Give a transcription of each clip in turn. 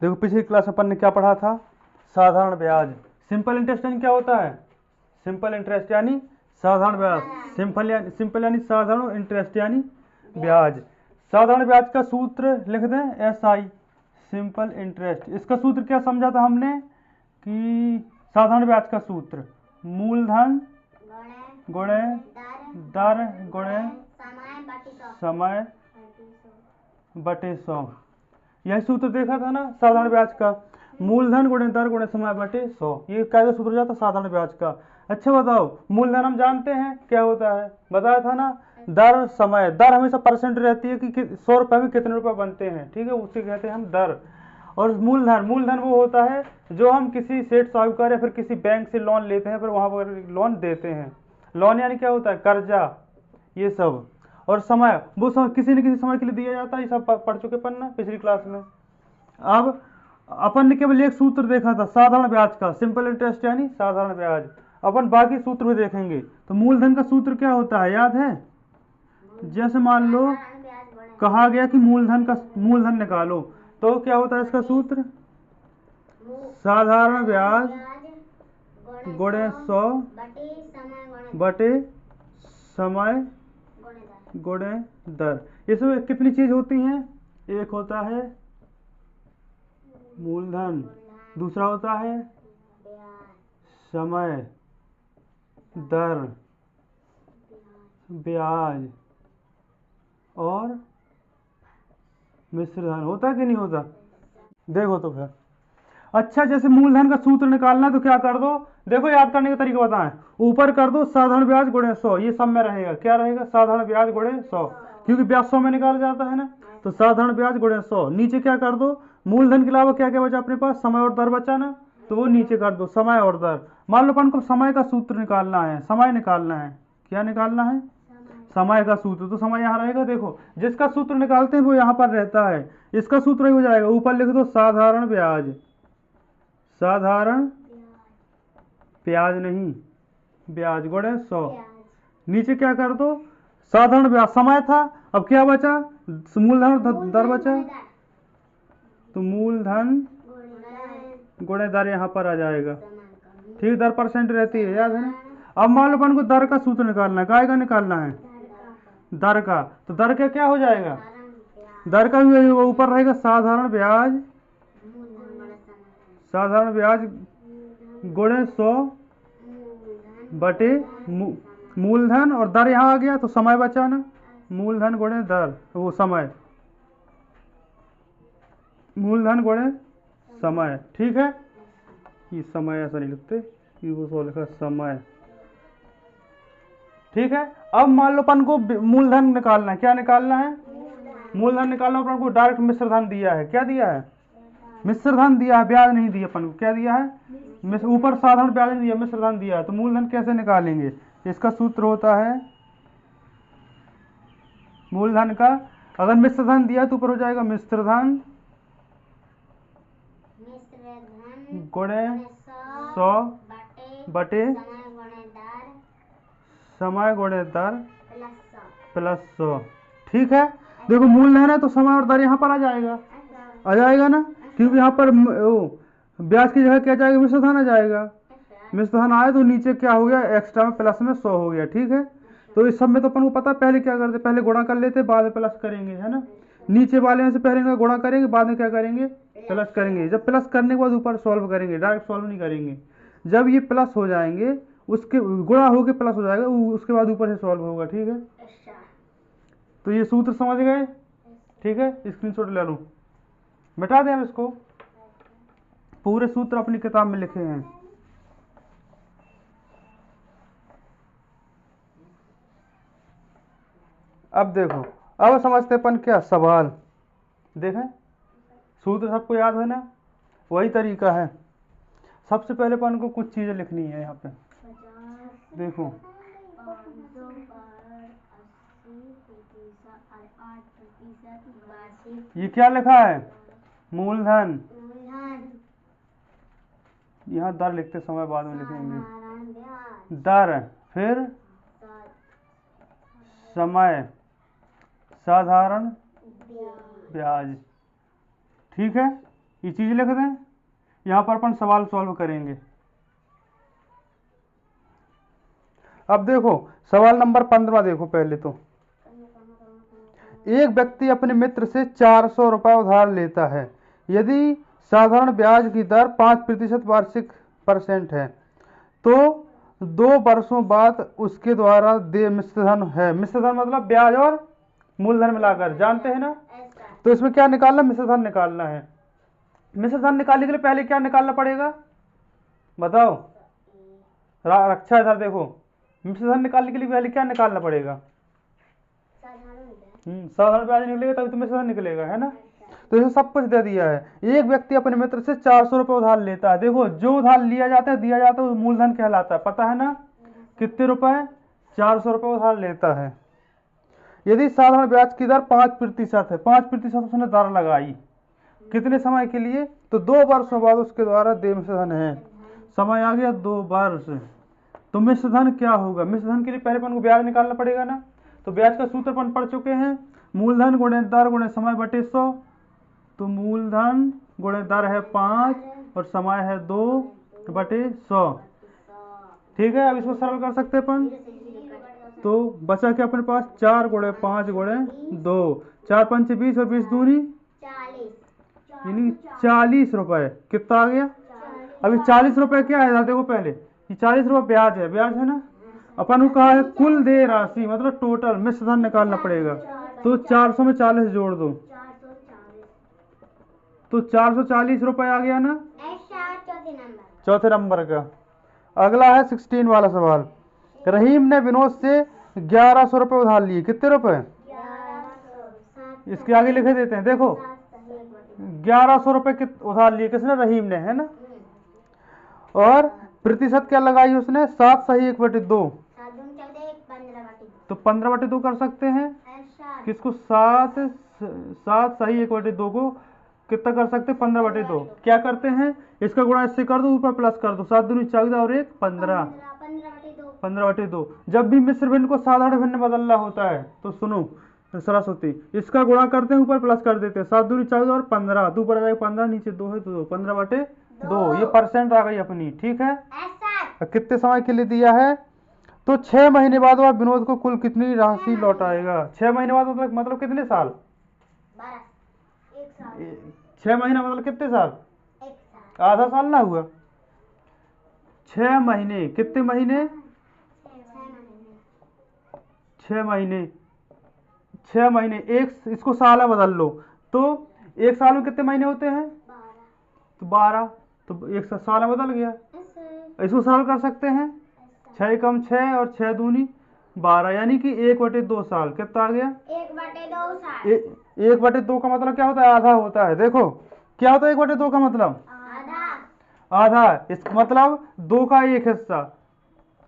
देखो पिछली क्लास में अपन ने क्या पढ़ा था, साधारण ब्याज। सिंपल इंटरेस्ट यानी क्या होता है, सिंपल इंटरेस्ट यानी साधारण ब्याज। सिंपल यानी साधारण इंटरेस्ट यानी ब्याज। साधारण ब्याज का सूत्र लिख दें SI, सिंपल इंटरेस्ट। इसका सूत्र क्या समझा था हमने कि साधारण ब्याज का सूत्र मूलधन गुणे दर गुणे समय बटे 100। यही सूत्र देखा था ना साधारण ब्याज का, मूलधन गुणे दर गुणे समय बटे 100। ये कैसे सूत्र हो जाता साधारण ब्याज का। अच्छा बताओ, मूलधन हम जानते हैं क्या होता है, बताया था ना, दर समय। दर हमेशा परसेंट रहती है कि 100 रुपए में कितने रुपए बनते हैं, ठीक है, उसे कहते हैं हम दर। और मूलधन वो होता है जो हम किसी सेठ साहूकार या फिर किसी बैंक से लोन लेते हैं, फिर वहां पर लोन देते हैं। लोन यानी क्या होता है, कर्जा, ये सब। और समय, वो समय किसी न किसी समय के लिए दिया जाता है, ये सब पढ़ चुके अपन ना पिछली क्लास में। अब अपन ने केवल एक सूत्र देखा था साधारण ब्याज का, सिंपल इंटरेस्ट यानी साधारण ब्याज। अपन बाकी सूत्र भी देखेंगे। तो मूलधन का सूत्र क्या होता है, याद है? जैसे मान लो कहा गया कि मूलधन निकालो, तो क्या होता है इसका सूत्र, साधारण ब्याज गुणे 100 बटे समय गुणे दर। इसमें कितनी चीज होती हैं, एक होता है मूलधन, दूसरा होता है समय, दर, ब्याज और मिश्र धन। होता कि नहीं होता, देखो तो फिर। अच्छा, जैसे मूलधन का सूत्र निकालना है तो क्या कर दो, देखो याद करने का तरीका बताएं। ऊपर कर दो साधारण ब्याज गुणे 100, ये सब में रहेगा, क्या रहेगा, साधारण ब्याज गुणे 100, क्योंकि ब्याज 100 में निकाला जाता है ना, तो साधारण ब्याज गुणे 100। नीचे क्या कर दो, मूलधन के अलावा क्या क्या बचा अपने पास, समय और दर बचा ना, तो वो नीचे कर दो समय और दर। मान लो अपन को समय का सूत्र निकालना है, समय निकालना है, क्या निकालना है, समय का सूत्र। तो समय यहाँ रहेगा, देखो जिसका सूत्र निकालते हैं वो यहाँ पर रहता है, इसका सूत्र ही हो जाएगा। ऊपर लिख दो साधारण ब्याज, साधारण ब्याज नहीं ब्याज गुणे 100। नीचे क्या कर दो, साधारण ब्याज समय था, अब क्या बचा, मूलधन दर बचा, तो मूलधन गुणे दर यहाँ पर आ जाएगा, ठीक, दर परसेंट रहती है, याद है ना। अब मान लो अपन को दर का सूत्र निकालना है, काय का निकालना है, दर का। तो दर का क्या हो जाएगा, दर का भी ऊपर रहेगा साधारण ब्याज गुणे 100 बटे मूलधन, और दर यहाँ आ गया तो समय बचा ना, मूलधन गुणे दर, वो समय, मूलधन गुणे समय, ठीक है। ये समय ऐसा नहीं लिखते, ये वो लिखा समय, ठीक है। अब मान लो अपन को मूलधन निकालना है, क्या निकालना है, मूलधन निकालना। अपन को डायरेक्ट मिश्रधन दिया है, क्या दिया है, मिश्रधन दिया है, ब्याज नहीं दिया अपन को, क्या दिया है, ऊपर साधारण ब्याज नहीं दिया, मिश्रधन दिया है। तो मूलधन कैसे निकालेंगे, इसका सूत्र होता है मूलधन का, अगर मिश्रधन दिया तो ऊपर हो जाएगा मिश्रधन गुणे 100 बटे समय गुणे दर प्लस 100, ठीक है। देखो मूलधन है तो समय और दर यहाँ पर आ जाएगा ना, क्योंकि यहाँ पर ब्याज की जगह क्या जाएगा, मिश्रधन आ जाएगा। मिश्रधन आए तो नीचे क्या हो गया, एक्स्ट्रा में प्लस में 100 हो गया, ठीक है। तो इस सब में तो अपन को पता, पहले क्या करते, पहले गुणा कर लेते, बाद में प्लस करेंगे, है ना। नीचे वाले में से पहले गुणा करेंगे, बाद में क्या करेंगे, प्लस करेंगे। जब प्लस करने के बाद ऊपर सॉल्व करेंगे, डायरेक्ट सॉल्व नहीं करेंगे। जब ये प्लस हो जाएंगे, उसके गुणा होके प्लस हो जाएगा, उसके बाद ऊपर से सॉल्व होगा, ठीक है। तो ये सूत्र समझ गए, ठीक है, स्क्रीनशॉट ले लो, मिटा दें हम इसको, पूरे सूत्र अपनी किताब में लिखे हैं। अब देखो, अब समझते अपन क्या सवाल, देखें सूत्र सबको याद है ना, वही तरीका है। सबसे पहले अपन को कुछ चीजें लिखनी है यहाँ पे, देखो ये क्या लिखा है, मूलधन, यहाँ दर लिखते समय बाद में लिखेंगे, दर, फिर समय, साधारण ब्याज, ठीक है। ये चीज लिख दें, यहाँ पर अपन सवाल सॉल्व करेंगे। अब देखो सवाल नंबर 15 देखो पहले तो, एक व्यक्ति अपने मित्र से 400 रुपये उधार लेता है। यदि साधारण ब्याज की दर 5% वार्षिक % है तो 2 वर्षों बाद उसके द्वारा दे मिश्रधन है। मिश्रधन मतलब ब्याज और मूलधन मिलाकर, जानते हैं ना। तो इसमें क्या निकालना, मिश्रधन निकालना है। मिश्रधन निकालने के लिए पहले क्या निकालना पड़ेगा बताओ, रक्षा इधर देखो, मिश्रधन निकालने के लिए पहले क्या निकालना पड़ेगा, साधारण ब्याज निकलेगा तभी तो मिश्रधन निकलेगा, है ना। तो इसे सब कुछ दे दिया है। एक व्यक्ति अपने मित्र से 400 रुपये उधार लेता है। देखो जो उधार लिया जाता है दिया जाता है वो मूलधन कहलाता है, पता है ना। कितने रुपए, 400 रुपये उधार लेता है। यदि साधारण ब्याज की दर 5% है, 5% उसने दर लगाई, कितने समय के लिए, तो 2 वर्षों बाद उसके द्वारा दे मिश्रधन है। समय आ गया 2 वर्ष। तो मिश्रधन क्या होगा, मिश्रधन के लिए पहले अपन को ब्याज निकालना पड़ेगा ना। तो ब्याज का सूत्र अपन पढ़ चुके हैं, मूलधन गुणे दर गुणे समय बटे 100। तो मूलधन गुणे दर है 5 और समय है 2/100। ठीक है, अब इसको सरल कर सकते हैं अपन। तो बचा क्या अपने पास, 4 गुणे 5 गुणे 2, 4 पंच 20 और 20 दूनी 40 रुपए। कितना आ गया, अभी 40 रुपए क्या है देखो पहले, ये 40 रुपए ब्याज है, ब्याज है ना। अपन को कहा है कुल दे राशि मतलब टोटल मिश्रधन निकालना पड़ेगा। तो 400 में 40 जोड़ दो तो 440 रुपए आ गया ना, चौथे नंबर का। अगला है 16 वाला सवाल। रहीम ने विनोद से 1100 रुपए उधार लिए। कितने रुपए, इसके आगे लिखे देते हैं, देखो 1100 रुपए उधार लिए किसने, रहीम ने, है ना। और प्रतिशत क्या लगाई उसने, 7 सही 1/2। तो 15/2 कर सकते हैं किसको, 7 सही 1/2 को कितना कर सकते हैं, 15/2। क्या करते हैं, इसका गुणा इससे कर दो, ऊपर प्लस कर दो, 7 दूनी 14 और 1 15, 15/2। जब भी मिश्र भिन्न को साधारण भिन्न बदलना होता है तो सुनो सरस्वती, इसका गुणा करते हैं ऊपर प्लस कर देते हैं, 7 दूनी 14 और 15, दो पर आ जाएगा 15, नीचे 2 है तो 2, 15/2। ये परसेंट आ गई अपनी, ठीक है। कितने समय के लिए दिया है, तो 6 महीने बाद वह विनोद को कुल कितनी राशि लौटाएगा। 6 महीने बाद मतलब कितने साल, 6 महीना मतलब कितने साल, आधा साल ना हुआ। 6 महीने, कितने महीने, 6 महीने, 6 महीने। एक इसको साल में बदल लो तो एक साल में कितने महीने होते हैं, तो 12, तो एक साल में बदल गया। इसको सरल कर सकते हैं, 6 कम 6 और 6 दूनी 12, यानी कि 1/2 साल। कितना आ गया, 1/2 साल। 1/2 का मतलब क्या होता है, आधा होता है। देखो क्या होता है 1/2 का मतलब, आधा। इसका मतलब 2 का 1 हिस्सा,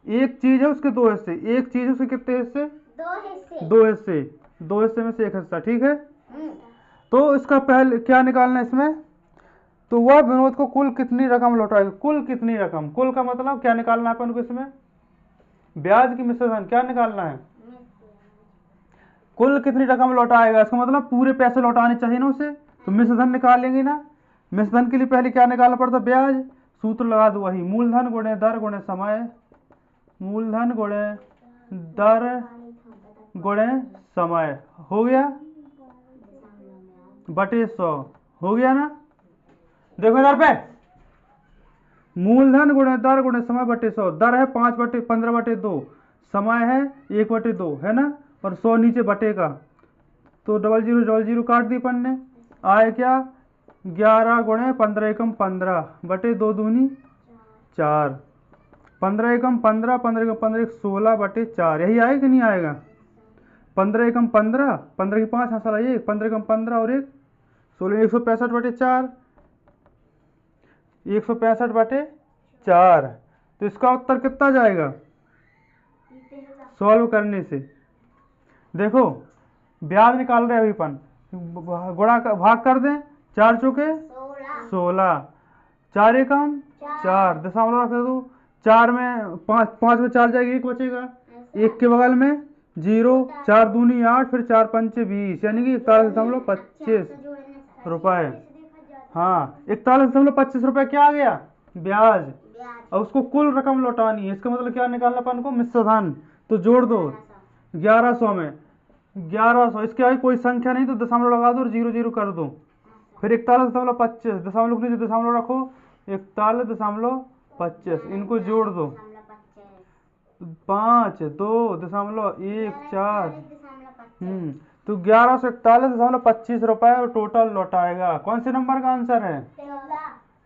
एक चीज है उसके 2 हिस्से, एक चीज है उसके कितने हिस्से, 2 हिस्से, 2 हिस्से में से 1 हिस्सा, ठीक है। तो इसका पहले क्या निकालना है इसमें, तो वह विनोद को कुल कितनी रकम लौटाएगा। कुल कितनी रकम, कुल का मतलब क्या निकालना है अपन को, इसमें ब्याज की मिश्रधन क्या निकालना है, कुल कितनी रकम लौटाएगा, इसका मतलब पूरे पैसे लौटाने चाहिए ना उसे। तो मिश्रधन निकालेंगे ना, मिश्रधन के लिए पहले क्या निकालना पड़ता, ब्याज। सूत्र लगा दो वही, मूलधन गुणे दर गुणे समय, मूलधन गुणे दर गुणे समय हो गया बटे 100, हो गया ना। देखो इधर पे, मूलधन गुणे दर गुणे समय बटे 100। दर है 5/15/2, समय है 1/2, है ना। और 100 नीचे बटे का, तो 00 काट दी अपन ने, आए क्या 11 गुणे 15 एकम 15 बटे 2 दूनी 4, 15 एकम 15, 15 एकम 15, 16 बटे 4, यही आएगा कि नहीं आएगा। 15 एकम 15, 15 की 5 हासिल आई 1, 15 एकम 15 और 1 16, 165/4, 165/4। तो इसका उत्तर कितना जाएगा, सॉल्व करने से। देखो ब्याज निकाल रहे अभी अपन, गुणा भाग कर दें, 4 चौके 16, 4 एकम 4, दशमलव रख दो, 4 में 5 में 4 जाएगी, 1 बचेगा, 1 के बगल में 0, 4 दूनी 8, फिर 4 पंचे 20, यानी कि 41.25 रुपए। हाँ 41.25 रुपये क्या आ गया, ब्याज। और उसको कुल रकम लौटानी है, इसका मतलब क्या निकालना अपन को, मिश्र धन। तो जोड़ दो 1100 में 1100, इसके आगे कोई संख्या नहीं तो दशमलव लगा दो और 0 0 कर दो। फिर 41.25, दशमलव के नीचे दशमलव रखो, 41.25, इनको जोड़ दो 5 2 दशमलव 1 4। तो 1141.25 रुपए टोटल लौटाएगा। कौन से नंबर का आंसर है,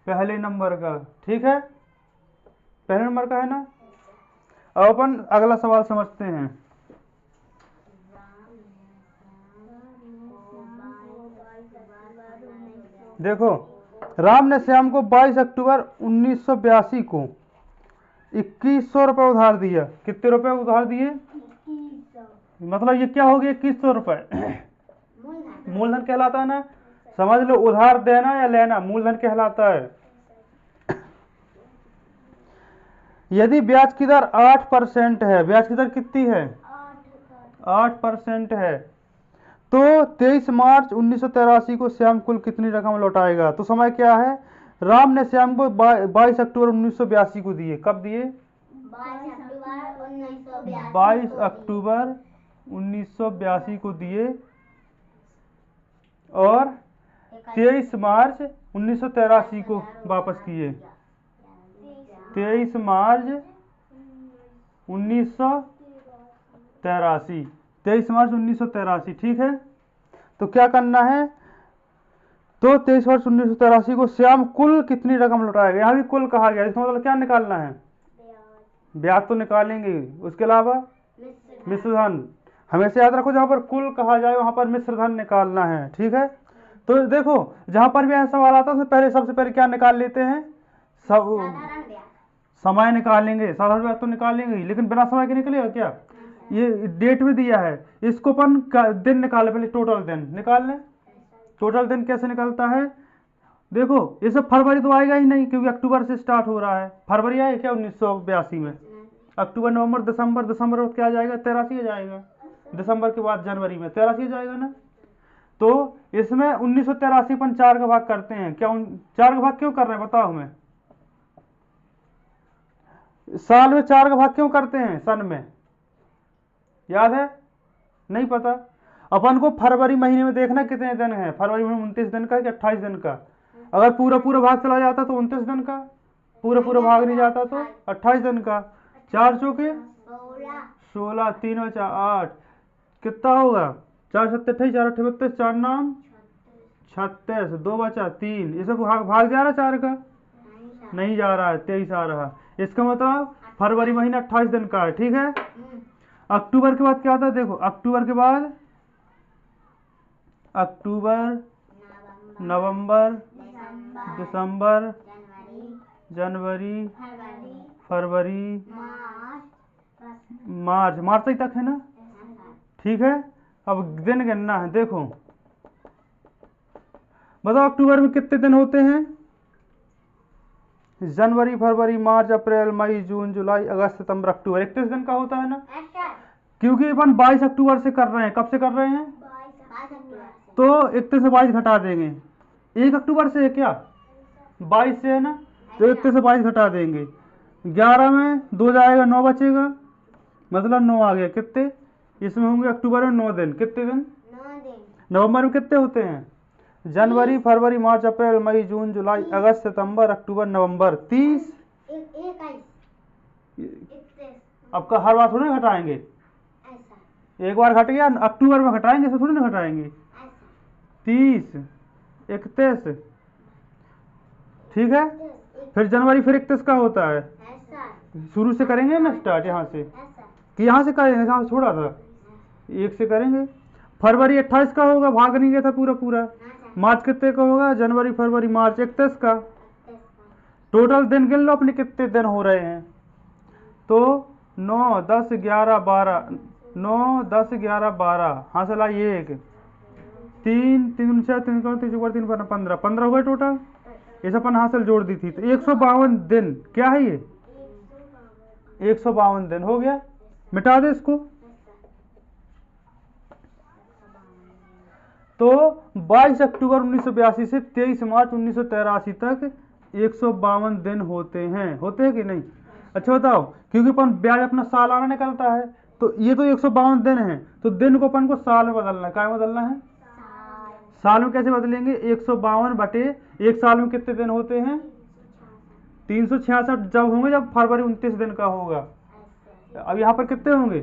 पहले नंबर का। ठीक है, पहले नंबर का है ना। अब अपन अगला सवाल समझते हैं। देखो, राम ने श्याम को 22 अक्टूबर 1982 को 2100 रुपये उधार दिया। कितने रुपए उधार दिए, मतलब ये क्या हो गया, 2100 रुपये। मूलधन कहलाता है ना, समझ लो, उधार देना या लेना मूलधन कहलाता है। यदि ब्याज की दर 8% है, ब्याज की दर कितनी है, 8% है, तो 23 मार्च 1983 को श्याम कुल कितनी रकम लौटाएगा। तो समय क्या है, राम ने श्याम को 22 अक्टूबर 1982 को दिए। कब दिए, 22 अक्टूबर 1982 को दिए और 23 मार्च 1983 को वापस किए। 23 मार्च 1983, 23 मार्च 1983। ठीक है, तो क्या करना है, तो 23 मार्च 1983 को श्याम कुल कितनी रकम लौटाएगा। यहाँ भी कुल कहा गया, इसका मतलब क्या निकालना है, ब्याज तो निकालेंगे, उसके अलावा मिश्र धन। हमेशा याद रखो, जहां पर कुल कहा जाए वहां पर मिश्र धन निकालना है। ठीक है, तो देखो जहां पर भी ऐसा सवाल आता है पहले सबसे पहले क्या निकाल लेते हैं, सब समय निकालेंगे, साधारण ब्याज तो निकालेंगे, लेकिन बिना समय के निकलेगा क्या। ये डेट भी दिया है, इसको अपन दिन निकाले, पहले टोटल दिन निकाल लें। टोटल दिन कैसे निकलता है, देखो इसमें फरवरी तो आएगा ही नहीं क्योंकि अक्टूबर से स्टार्ट हो रहा है। फरवरी आए क्या 1982 में, अक्टूबर नवंबर दिसंबर, दिसंबर में क्या जाएगा, 83 जाएगा। दिसंबर के बाद जनवरी में 83 जाएगा ना। तो इसमें 1983 पर 4 का भाग करते हैं, क्या 4 का भाग क्यों कर रहे हैं बताओ हमें, साल में 4 का भाग क्यों करते हैं, सन में, याद है, नहीं पता। अपन को फरवरी महीने में देखना कितने दिन है, फरवरी में 29 दिन का कि 28 दिन का। अगर पूरा पूरा भाग चला जाता तो 29 दिन का, पूरा पूरा भाग नहीं जाता तो 28 दिन का। 4 चौके 16, 3 बचा 8, कितना होगा, 4 7 28, 4 8 32, 4 नाम 36, 2 बचा 3। इसे भाग जा रहा 4 का, नहीं जा रहा है, 23 आ रहा। इसका मतलब फरवरी महीना 28 दिन का है। ठीक है, अक्टूबर के बाद क्या आता है, देखो अक्टूबर के बाद अक्टूबर, नवंबर, दिसंबर, जनवरी, फरवरी, मार्च, मार्च तक है ना। ठीक है, अब दिन गिनना है। देखो बताओ अक्टूबर में कितने दिन होते हैं, जनवरी, फरवरी, मार्च, अप्रैल, मई, जून, जुलाई, अगस्त, सितंबर, अक्टूबर, 31 दिन का होता है ना। क्योंकि अपन 22 अक्टूबर से कर रहे हैं, कब से कर रहे हैं, तो 31 से 22 घटा देंगे। 1 अक्टूबर से है क्या, 22 से है ना, तो 31 से 22 घटा देंगे। 11 में 2 जाएगा, 9 बचेगा, मतलब 9 आ गया। कितने इसमें होंगे, अक्टूबर में 9 दिन, कितने दिन, 9 दिन। नवंबर में कितने होते हैं, जनवरी, फरवरी, मार्च, अप्रैल, मई, जून, जुलाई, अगस्त, सितंबर, अक्टूबर, नवंबर, 30। आपका हर बार थोड़ी घटाएंगे, एक बार घट गया, अक्टूबर में घटाएंगे, ऐसे थोड़ी ना घटाएंगे। 30, 31, ठीक है। फिर जनवरी फिर 31 का होता है, शुरू से करेंगे ना स्टार्ट, यहाँ से कि यहाँ से करेंगे, यहाँ से छोड़ा था, 1 से करेंगे। फरवरी 28 का होगा, भाग नहीं गया था पूरा पूरा। मार्च कितने का होगा, जनवरी, फरवरी, मार्च 31 का। टोटल दिन गिन लो अपने कितने दिन हो रहे हैं, तो 9 10 11 12, 9 10 11 12, हाँ चला ये 1 3 3 4 3 3 15 15 हुआ टोटल। इस अपन हासिल जोड़ दी थी, तो 152 दिन, क्या है ये, 152 दिन हो गया। मिटा दे इसको, तो 22 अक्टूबर 1982 से 23 मार्च 1983 तक 152 दिन होते हैं कि नहीं? अच्छा बताओ, क्योंकि अपन ब्याज अपना सालाना निकलता है, तो ये तो 152 दिन है, तो दिन को अपन को साल में बदलना है। क्या में बदलना है? साल में कैसे बदलेंगे? 152 बटे एक साल में कितने दिन होते हैं? 366 जब होंगे, जब फरवरी 29 दिन का होगा। अब यहाँ पर कितने होंगे?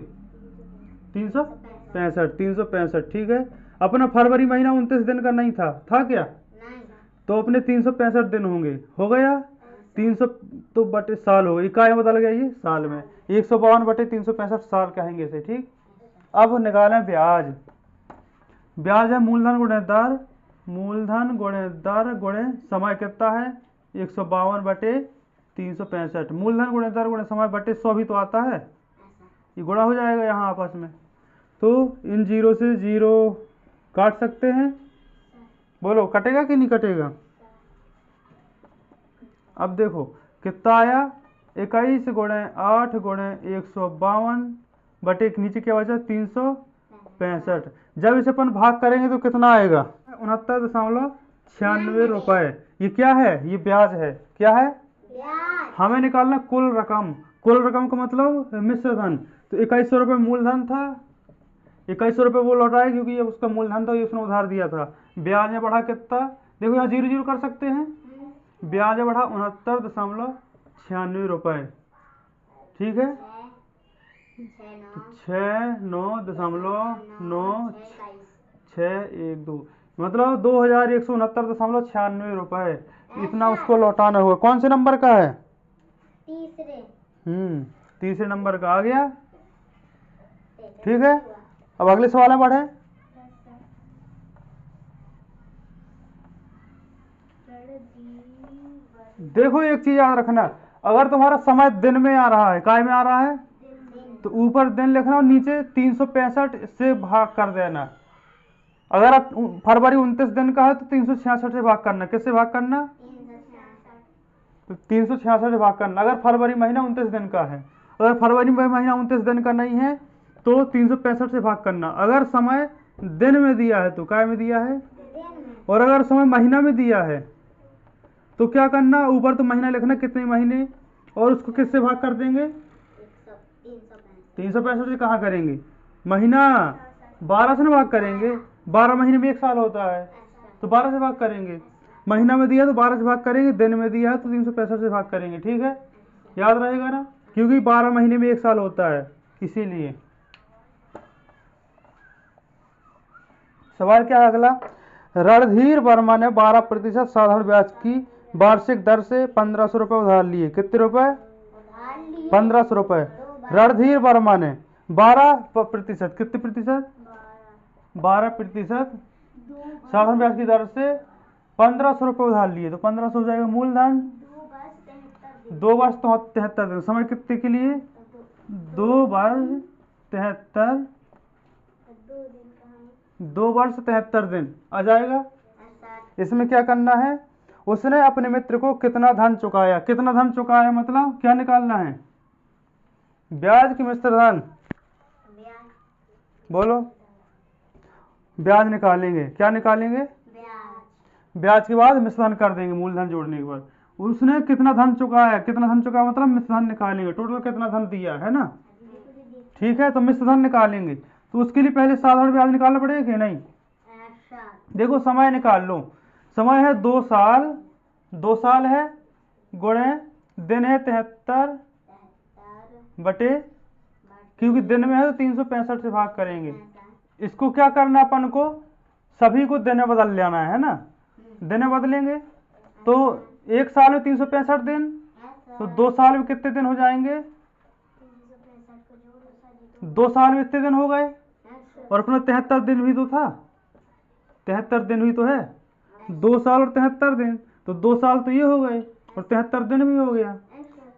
365। ठीक है, अपना फरवरी महीना 29 दिन का नहीं था क्या? नहीं। तो अपने 365 दिन होंगे, हो गया 300 तो बटे साल हो गई, इकाई बदल गया ये साल में। 152 बटे 365 साल कहेंगे इसे। ठीक, अब निकालें ब्याज। ब्याज है मूलधन गुणे दर, मूलधन गुणे दर गुणे समय कितना है? 152 बटे 365। मूलधन गुणे दर गुणे समय बटे 100 भी तो आता है, ये गुणा हो जाएगा यहाँ आपस में। तो इन जीरो से जीरो काट सकते हैं, बोलो कटेगा कि नहीं कटेगा? अब देखो कितना आया? 21 गुणे 8 गुणे 152 बटे नीचे क्या बचा? 365। जब इसे अपन भाग करेंगे तो कितना आएगा? 69.96 रुपए। ये क्या है? ये ब्याज है। क्या है? हमें निकालना कुल रकम। कुल रकम का मतलब मिश्र धन। तो 2100 रुपये मूलधन था, 2100 रुपये वो लौटाए क्योंकि ये उसका मूलधन था, ये उसने उधार दिया था। ब्याज में बढ़ा कितना? देखो यहाँ जीरो जीरो कर सकते हैं। ब्याज में बढ़ा 69.96 रुपये। ठीक है, 69.9612 मतलब 2169.96 रुपये। इतना उसको लौटाना होगा। कौन से नंबर का है? तीसरे। तीसरे नंबर का आ गया। ठीक है, अब अगले सवाल में बढ़े। देखो एक चीज याद रखना, अगर तुम्हारा समय दिन में आ रहा है, काय में आ रहा है, तो ऊपर दिन लिखना और नीचे 365 से भाग कर देना। अगर आप फरवरी 29 दिन का है तो 366 से भाग करना। किससे भाग करना? तो 366 से भाग करना। अगर फरवरी महीना 29 दिन का है, अगर फरवरी महीना 29 दिन का नहीं है तो 365 से भाग करना। अगर समय दिन में दिया है तो काय में दिया है, और अगर समय महीना में दिया है तो क्या करना? ऊपर तो महीना लिखना कितने महीने, और उसको किससे भाग कर देंगे? 365 से। कहाँ करेंगे? महीना 12 से ना भाग करेंगे। 12 महीने में एक साल होता है, तो 12 से भाग करेंगे। महीना में दिया तो 12 से भाग करेंगे, दिन में दिया है तो 365 से भाग करेंगे। ठीक है, याद रहेगा ना, क्योंकि 12 महीने में एक साल होता है इसीलिए। सवाल क्या है अगला? रणधीर वर्मा ने 12% साधारण ब्याज की वार्षिक दर से 1500 रुपये उधार लिए। कितने रुपए? 1500 रुपये। रणधीर वर्मा ने 12%, कितने प्रतिशत? 12% साधारण ब्याज की दर से 1500 रुपये उधार लिए, तो 1500 हो जाएगा मूलधन। 2 वर्ष 73 दिन। समय कितने के लिए? 2 वर्ष 73, 2 वर्ष 73 दिन आ जाएगा। इसमें क्या करना है? उसने अपने मित्र को कितना धन चुकाया? कितना धन चुकाया मतलब क्या निकालना है? ब्याज की मिश्र धन, बोलो। ब्याज निकालेंगे। क्या निकालेंगे? ब्याज के बाद मिश्र धन कर देंगे मूलधन जोड़ने के बाद। उसने कितना धन चुकाया? कितना धन चुकाया मतलब मिश्र धन निकालेंगे, टोटल कितना धन दिया है ना। ठीक है, तो मिश्र धन निकालेंगे, तो उसके लिए पहले साधारण ब्याज निकालना पड़ेगा कि नहीं? देखो समय निकाल लो। समय है 2 साल, 2 साल है, गुणे दिन है 73 बटे, क्योंकि दिन में है तो 365 से भाग करेंगे। इसको क्या करना अपन को? सभी को दिन में बदल लेना है ना। दिन में बदलेंगे तो एक साल में 365 दिन, तो 2 साल में कितने दिन हो जाएंगे? 2 साल में इतने दिन हो गए, और अपना 73 दिन भी तो था, 73 दिन भी तो है। 2 साल और 73 दिन, तो 2 साल तो ये हो गए और 73 दिन भी हो गया।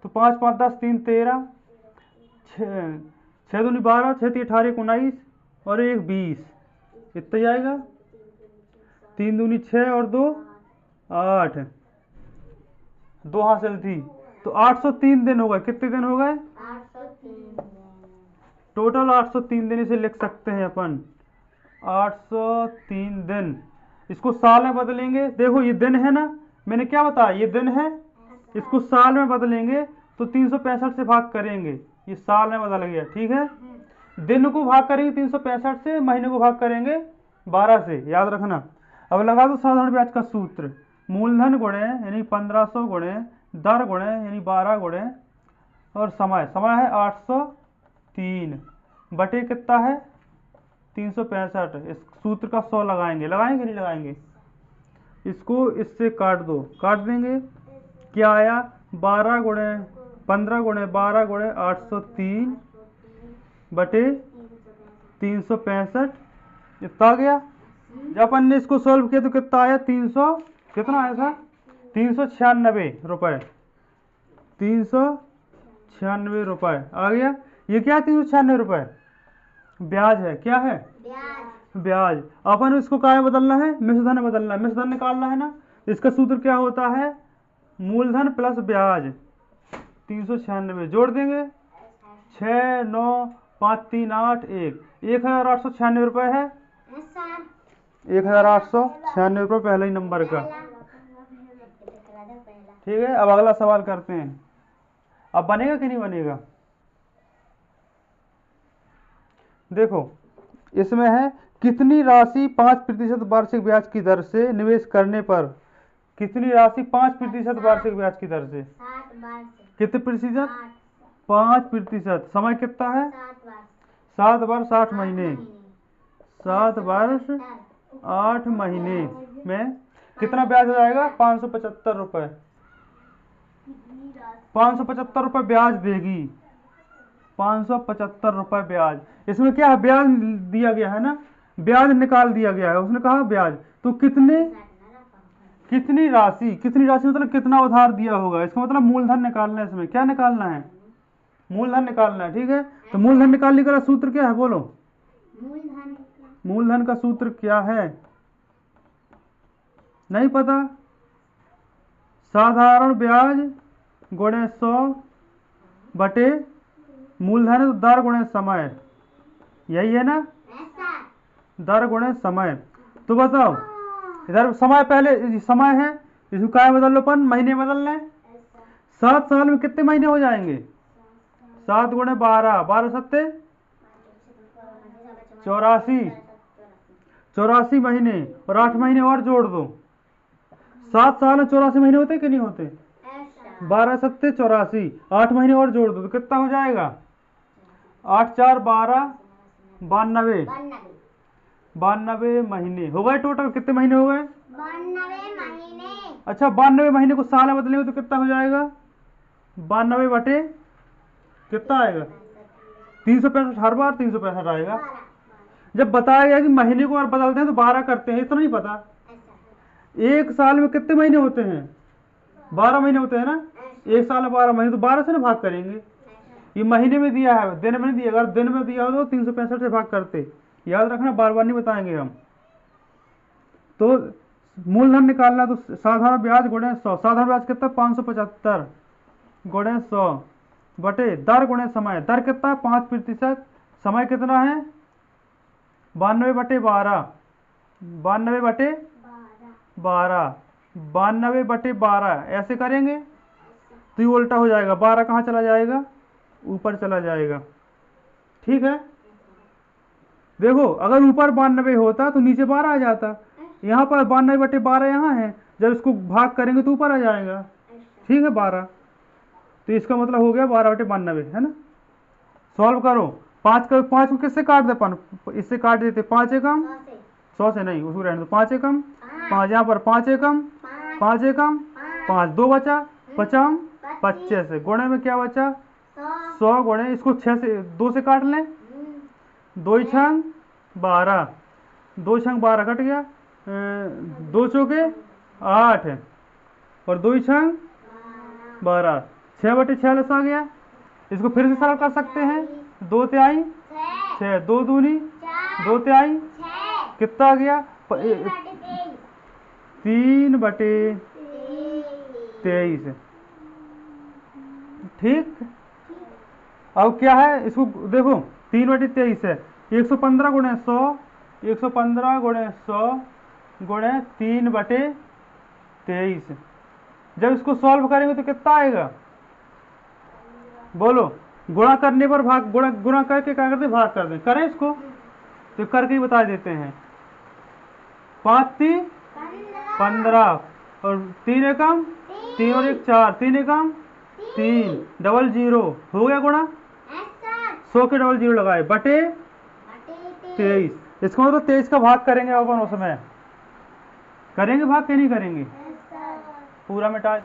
तो 5 5 10 3 13, 6 दूनी 12, 6 3 18 19 और 1 20, इतना जाएगा। 3 दूनी 6 और 2 8, 2 हासिल थी, तो 803 दिन हो गए। कितने दिन हो गए? 803 टोटल 803 दिन इसे लिख सकते हैं अपन। 803 दिन। इसको साल में बदलेंगे, देखो ये दिन है ना, मैंने क्या बताया ये दिन है, इसको साल में बदलेंगे तो 365 से भाग करेंगे, ये साल में बदल गया। ठीक है, दिन को भाग करेंगे 365 से, महीने को भाग करेंगे 12 से, याद रखना। अब लगा दो साधारण ब्याज का सूत्र, मूलधन गुणे यानी 1500 गुणे दर गुणे यानी 12 गुणे और समय, समय है 803 बटे कितना है 365। इस सूत्र का 100 लगाएंगे, लगाएंगे नहीं लगाएंगे, इसको इससे काट दो, काट देंगे, क्या आया 12 गुणे 15 गुणे 12 गुणे 803 बटे 365, इतना आ गया। जब अपन ने इसको सॉल्व किया तो कितना आया 300, कितना आया था 396 रुपए, 396 रुपए आ गया। ये क्या 396 रुपए ब्याज है, क्या है ब्याज। अपन इसको क्या बदलना है, मिश्रधन बदलना है, मिश्रधन निकालना है ना। इसका सूत्र क्या होता है, मूलधन प्लस ब्याज 396, जोड़ देंगे 6 9 5 3 8 1, 1896 रुपए है, 1896 रुपये पहला ही नंबर का। ठीक है, अब अगला सवाल करते हैं, अब बनेगा कि नहीं बनेगा। देखो इसमें है कितनी राशि 5% वार्षिक ब्याज की दर से निवेश करने पर, कितनी राशि 5% वार्षिक ब्याज की दर से, कितने प्रतिशत 5%, समय कितना है 7 वर्ष 8 महीने, 7 वर्ष 8 महीने में कितना ब्याज हो जाएगा 575 रुपए, 575 रुपए ब्याज देगी, 575 रुपए ब्याज। इसमें क्या है, ब्याज दिया गया है ना, ब्याज निकाल दिया गया है, उसने कहा ब्याज, तो कितनी राशि, कितनी राशि मतलब कितना उधार दिया होगा, इसका मतलब मूलधन निकालना है। इसमें क्या निकालना है, मूलधन निकालना है। ठीक है, तो मूलधन निकालने का सूत्र क्या है बोलो, मूलधन का सूत्र क्या है, नहीं पता, साधारण ब्याज गुणे 100 बटे मूलधन तो दर गुणे समय, यही है ना, दर गुणे समय। तो बताओ इधर समय, पहले समय है, इसको क्या बदल लो अपन, महीने बदल लें। 7 साल में कितने महीने हो जाएंगे, 7 गुणे 12, 12 सत्ते 84, 84 महीने और 8 महीने और जोड़ दो, 7 साल में 84 महीने होते कि नहीं होते, 12 सत्ते 84, 8 महीने और जोड़ दो तो कितना हो जाएगा 8 4 12, 92, 92 महीने हो गए। टोटल कितने महीने हो गए 92 महीने। अच्छा 92 महीने को साल में बदलेंगे तो कितना हो जाएगा 92 बटे कितना आएगा 365, हर बार 365 आएगा। जब बताया गया कि महीने को और बदलते हैं तो 12 करते हैं, इतना नहीं पता। एक साल में कितने महीने होते हैं 12 महीने होते हैं ना, एक साल में 12 महीने, तो 12 से ना भाग करेंगे। ये महीने में दिया है, दिन में नहीं दिया, अगर दिन में दिया हो तो 365 से भाग करते, याद रखना, बार बार नहीं बताएंगे हम। तो मूलधन निकालना तो साधारण ब्याज गुणे 100, साधारण ब्याज कितना 575 गुणे 100 बटे दर गुणे समय, दर कितना 5%, समय कितना है 92 बटे 12, 92 बटे 12, 92 बटे 12 ऐसे करेंगे तो ये उल्टा हो जाएगा, 12 कहाँ चला जाएगा ऊपर चला जाएगा। ठीक है, देखो अगर ऊपर 92 होता तो नीचे 12 आ जाता, यहाँ पर 92 बटे 12 यहाँ है, जब इसको भाग करेंगे तो ऊपर आ जाएगा। ठीक है 12, तो इसका मतलब हो गया 12 बटे 92 है ना। सॉल्व करो, 5 को किससे काट दे, इससे काट देते, 5 एकम 100 से नहीं, उसको रहने दो, 5 एकम 5, यहाँ पर 5 एकम 5 एकम 5, 2 बचा 50 25, गुणे में क्या बचा 100 गुणे, इसको 6 से 2 से काट लें, 2 छंग 12, 2 छंग 12 कट गया, 2 चौके 8 और 2 छंग 12, 6 बटे 46 आ गया। इसको फिर से सरल कर सकते हैं, 2 तिहाई 6, 2 दूनी 2 तिहाई कितना आ गया 3 बटे 23। ठीक, अब क्या है इसको देखो, 3 बटे 23 है, 115 गुणे 100, 115 गुणे 100 गुणे 3/23। जब इसको सॉल्व करेंगे तो कितना आएगा, बोलो। गुणा करने पर भाग, गुणा करके क्या करते, भाग कर दें। करें इसको, तो करके ही बता देते हैं। 5 3 15 और 3 एकम 3 और 1 4, 3 एकम 3, डबल 0 हो गया गुणा। 100 के डबल 0 लगाए बटे 23। इसको मतलब 23 का भाग करेंगे अपन, उसमें करेंगे भाग के नहीं करेंगे, पूरा मिटा।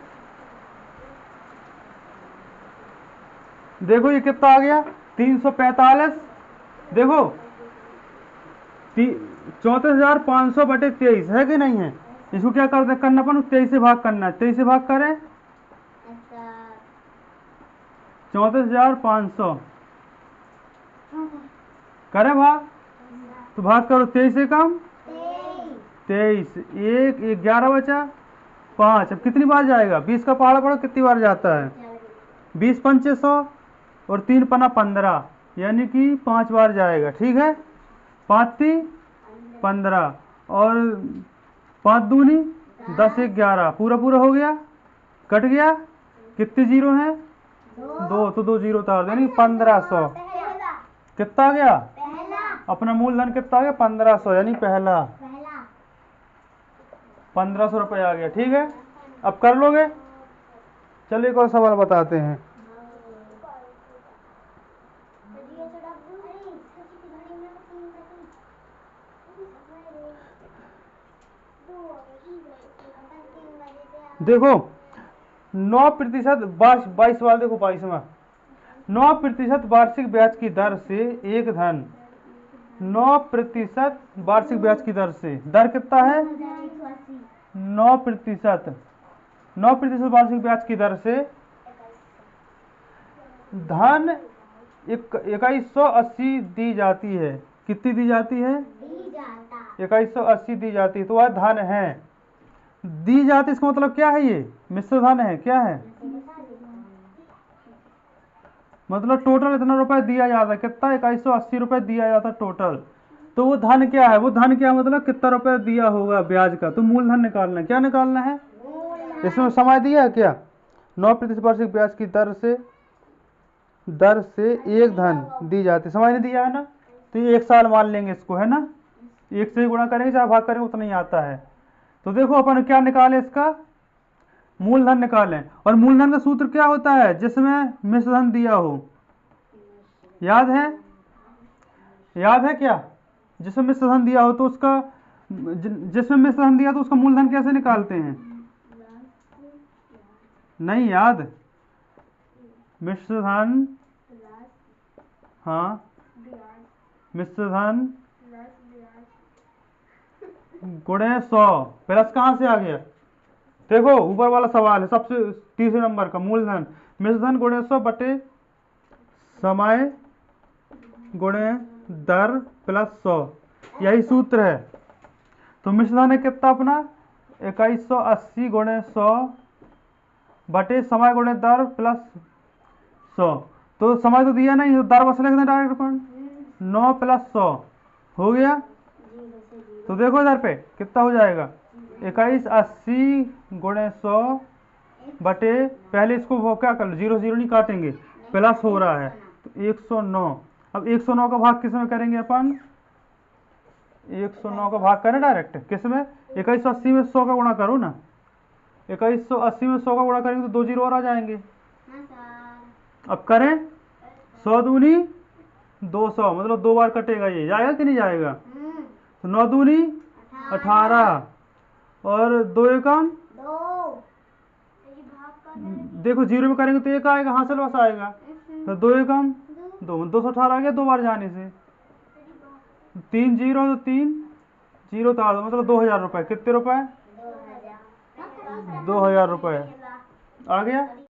देखो ये कितना आ गया, 345। देखो 34,500 बटे 23 है कि नहीं है। इसको क्या करना अपन, 23 से भाग करना है। 23 से भाग करें 34,500 करें भाग, तो भाग करो 23 से कम 23, 1 11 बचा 5। अब कितनी बार जाएगा, 20 का पहाड़ा पड़ो कितनी बार जाता है, 20 पंचे 100 और 3 पना 15, यानी कि 5 बार जाएगा। ठीक है, 5 3 15 और 5 दूनी 10 1 11, पूरा पूरा हो गया, कट गया। कितने जीरो हैं, 2, तो 2 जीरो उतार देंगे। 1500 कितना आ गया, अपना मूलधन कितना आ गया 1500, यानी पहला 1500 रुपये आ गया। ठीक है, अब कर लोगे। चलिए एक और सवाल बताते हैं। देखो 9% 22 सवाल, देखो 22वां। 9% वार्षिक ब्याज की दर से एक धन, 9% वार्षिक ब्याज की दर से, दर कितना है 9%, 9% वार्षिक ब्याज की दर से धन 2180 दी जाती है। कितनी दी जाती है, 2180 दी जाती है। तो वह धन है, दी जाती, इसका मतलब क्या है, ये मिश्र धन है। क्या है, मतलब टोटल इतना रुपए दिया जाता है। कितना, 2180 रुपए दिया जाता है टोटल। तो वो धन क्या है, वो धन क्या मतलब कितना रुपए दिया होगा ब्याज का। तो मूलधन निकालना है। क्या निकालना है, इसमें समय दिया है क्या, 9% वार्षिक ब्याज की दर से एक धन दी जाती, समय नहीं दिया है ना। तो ये 1 साल मान लेंगे इसको, है ना। 1 से ही गुणा करेंगे, चाहे भाग करेंगे, उतना ही आता है। तो देखो अपन क्या निकाले, इसका मूलधन निकालें। और मूलधन का सूत्र क्या होता है, जिसमें मिश्रधन दिया हो। याद है, याद है क्या, जिसमें मिश्रधन दिया हो तो उसका, जिसमें मिश्रधन दिया तो उसका मूलधन कैसे निकालते हैं, नहीं याद, मिश्रधन, हाँ मिश्रधन गुणे 100 प्लस कहाँ से आ गया, देखो ऊपर वाला सवाल है सबसे तीसरे नंबर का, मूलधन मिश्रधन गुणे 100 बटे समय गुणे दर प्लस 100, यही सूत्र है। तो मिश्रधन है कितना अपना 2180 गुणे 100 बटे समय गुणे दर प्लस 100। तो समय तो दिया नहीं, तो दर बस लिख दें डायरेक्ट अपन, 9 प्लस 100 हो गया। तो देखो इधर पे कितना हो जाएगा, 2180 गुणे 100 बटे, पहले इसको वो क्या कर लो, 0 0 नहीं काटेंगे, प्लस हो रहा है तो 109। अब 109 का भाग किस में करेंगे अपन, 109 का भाग करें डायरेक्ट किस में, 2180 में 100 का गुणा करो ना, 2180 में 100 का गुणा करेंगे तो 2 जीरो और आ जाएंगे। अब करें 100 दूनी 200, मतलब 2 बार कटेगा, ये जाएगा कि नहीं जाएगा। तो 9 दूनी 18 और 2 एकम 2, देखो 0 में करेंगे तो 1 आएगा, हासिल बस आएगा। तो 2 एकम 2, 218 आ गया 2 बार जाने से। 3 जीरो तो 3 जीरो उतार दो, मतलब 2000 रुपये। कितने रुपए, 2000 रुपये आ गया।